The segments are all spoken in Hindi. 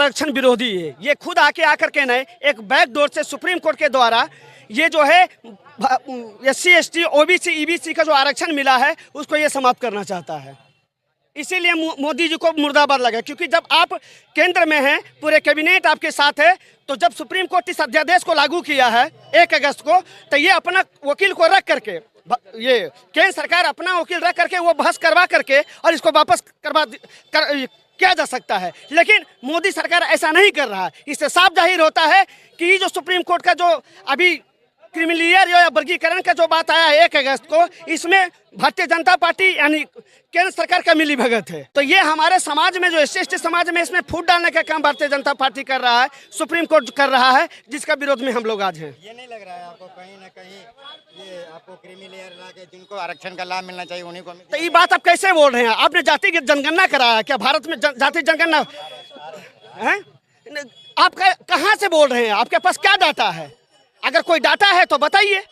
आरक्षण विरोधी है। ये खुद आके आकर के नहीं, एक बैक डोर से सुप्रीम कोर्ट के द्वारा ये जो है SC ST OBC EBC का जो आरक्षण मिला है उसको ये समाप्त करना चाहता है। इसीलिए मोदी जी को मुर्दाबाद लगा, क्योंकि जब आप केंद्र में हैं, पूरे कैबिनेट आपके साथ है, तो जब सुप्रीम कोर्ट इस अध्यादेश को लागू किया है 1 अगस्त को, तो ये अपना वकील को रख करके, ये केंद्र सरकार अपना वकील रख करके वो बहस करवा करके और इसको वापस किया जा सकता है। लेकिन मोदी सरकार ऐसा नहीं कर रहा है। इससे साफ जाहिर होता है कि जो सुप्रीम कोर्ट का जो अभी क्रिमिनल या वर्गीकरण का जो बात आया है 1 अगस्त को, इसमें भारतीय जनता पार्टी यानी केंद्र सरकार का मिली भगत है। तो ये हमारे समाज में जो SC ST समाज में इसमें फूट डालने का काम भारतीय जनता पार्टी कर रहा है, सुप्रीम कोर्ट कर रहा है, जिसका विरोध में हम लोग आज हैं। ये नहीं लग रहा है आपको कहीं ना कहीं ये आपको क्रिमिनल लाके जिनको आरक्षण का लाभ मिलना चाहिए उन्हीं को? तो ये बात आप कैसे बोल रहे हैं? आपने जातिगत जनगणना कराया है क्या? भारत में जाति जनगणना है? आप कहाँ से बोल रहे हैं? आपके पास क्या डाटा है? अगर कोई डाटा है तो बताइए।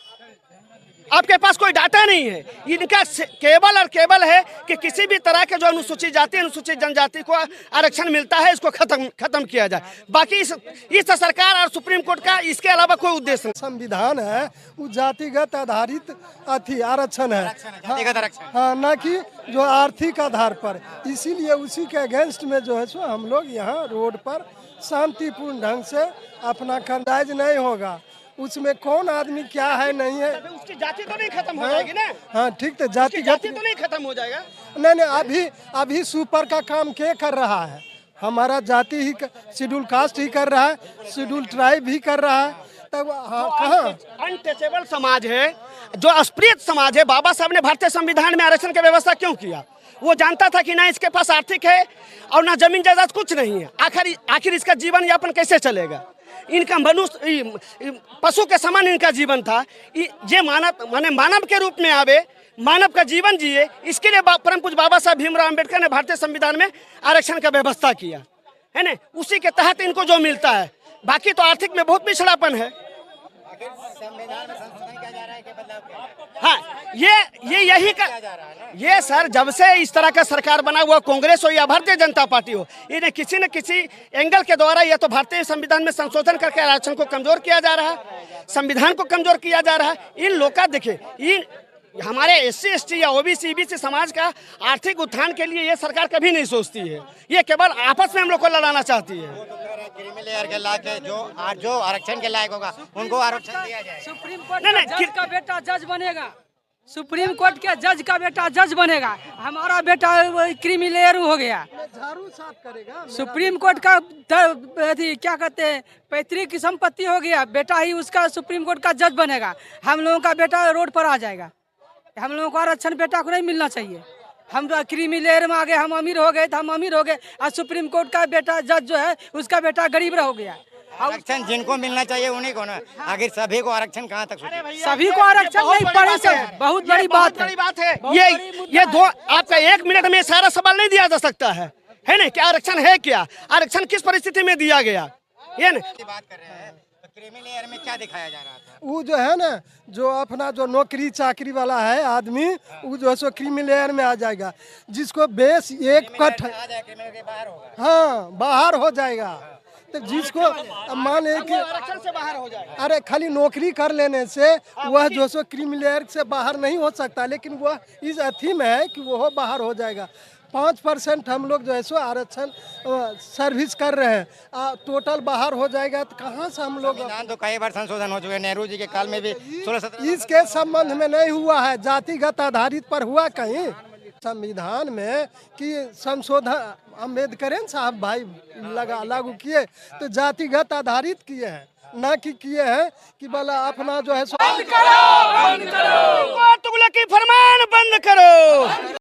आपके पास कोई डाटा नहीं है। इनका केवल और केवल है कि किसी भी तरह के जो अनुसूचित जाति अनुसूचित जनजाति को आरक्षण मिलता है इसको खत्म किया जाए। बाकी इस सरकार और सुप्रीम कोर्ट का इसके अलावा कोई उद्देश्य नहीं। संविधान है वो जातिगत आधारित आरक्षण है, हाँ, न कि जो आर्थिक आधार पर। इसीलिए उसी के अगेंस्ट में जो है सो हम लोग यहाँ रोड पर शांतिपूर्ण ढंग से अपना खंडाइज नहीं होगा। उसमें कौन आदमी क्या है नहीं है, उसकी जाति तो नहीं खत्म हो जाएगी ना? हाँ ठीक, तो जाति तो नहीं खत्म हो जाएगा। नहीं, अभी सुपर का काम क्या कर रहा है? हमारा जाति ही शेड्यूल कास्ट ही कर रहा है, शेड्यूल ट्राइब भी कर रहा है। तब हाँ, कहाँ अनटचेबल समाज है, जो अस्पृश्य समाज है। बाबा साहब ने भारतीय संविधान में आरक्षण की व्यवस्था क्यों किया? वो जानता था कि ना इसके पास आर्थिक है और ना जमीन जायदाद कुछ नहीं है। आखिर इसका जीवन यापन कैसे चलेगा? इनका मनुष्य पशु के समान इनका जीवन था। ये मानव के रूप में आवे, मानव का जीवन जिए, इसके लिए परम पूज्य बाबा साहब भीमराव अम्बेडकर ने भारतीय संविधान में आरक्षण का व्यवस्था किया है ना। उसी के तहत इनको जो मिलता है। बाकी तो आर्थिक में बहुत पिछड़ापन है। हाँ, ये सर, जब से इस तरह का सरकार बना हुआ, कांग्रेस हो या भारतीय जनता पार्टी हो, इन्हें किसी न किसी एंगल के द्वारा या तो भारतीय संविधान में संशोधन करके आरक्षण को कमजोर किया जा रहा है, संविधान को कमजोर किया जा रहा है। इन लोग का देखिए, इन हमारे SC ST या OBC EBC समाज का आर्थिक उत्थान के लिए ये सरकार कभी नहीं सोचती है। ये केवल आपस में हम लोग को लड़ाना चाहती है। क्रिमिनल के लाके जो आरक्षण के लायक होगा उनको आरक्षण दिया जाए। सुप्रीम कोर्ट जज का बेटा जज बनेगा, सुप्रीम कोर्ट के जज का बेटा जज बनेगा। हमारा बेटा क्रिमिनल हो गया, झाड़ू साफ करेगा। सुप्रीम कोर्ट का क्या कहते हैं, पैतृक संपत्ति हो गया, बेटा ही उसका सुप्रीम कोर्ट का जज बनेगा। हम लोगों का बेटा रोड पर आ जाएगा। हम लोगों को आरक्षण बेटा को नहीं मिलना चाहिए। हम क्रिमिनल में आ गए, हम अमीर हो गए तो हम अमीर हो गए, और सुप्रीम कोर्ट का बेटा जज जो है उसका बेटा गरीब हो गया। आरक्षण जिनको मिलना चाहिए उन्हीं को ना। आखिर सभी को आरक्षण कहाँ तक? सभी को आरक्षण नहीं पड़े सर, बहुत बड़ी बात है। ये दो आपका 1 मिनट में सारा सवाल नहीं दिया जा सकता है ना। क्या आरक्षण है? क्या आरक्षण किस परिस्थिति में दिया गया? ये ना बात कर रहे हैं। क्रिमिनल में क्या दिखाया जा रहा था? वो जो है ना, जो अपना जो नौकरी चाकरी वाला है आदमी, वो जो है सो क्रिमिनल में आ जाएगा। जिसको बेस एक कट, हाँ, बाहर हो जाएगा। तो जिसको मान ले कि आरक्षण से बाहर हो जाएगा। अरे खाली नौकरी कर लेने से वह जो सो क्रिमिनल से बाहर नहीं हो सकता, लेकिन वह इस अथी में है कि वह बाहर हो जाएगा। 5% हम लोग जो है सो आरक्षण सर्विस कर रहे हैं, टोटल बाहर हो जाएगा तो कहाँ से हम लोग? तो कई बार संशोधन हो चुके हैं, नेहरू जी के काल में भी 16-17। इसके संबंध में नहीं हुआ है, जातिगत आधारित पर हुआ कहीं संविधान में कि संशोधन अम्बेडकर साहब भाई लागू किए तो जातिगत आधारित किए हैं, ना कि किए हैं कि बोला अपना जो है बंद करो, तुगलकी फरमान बंद करो।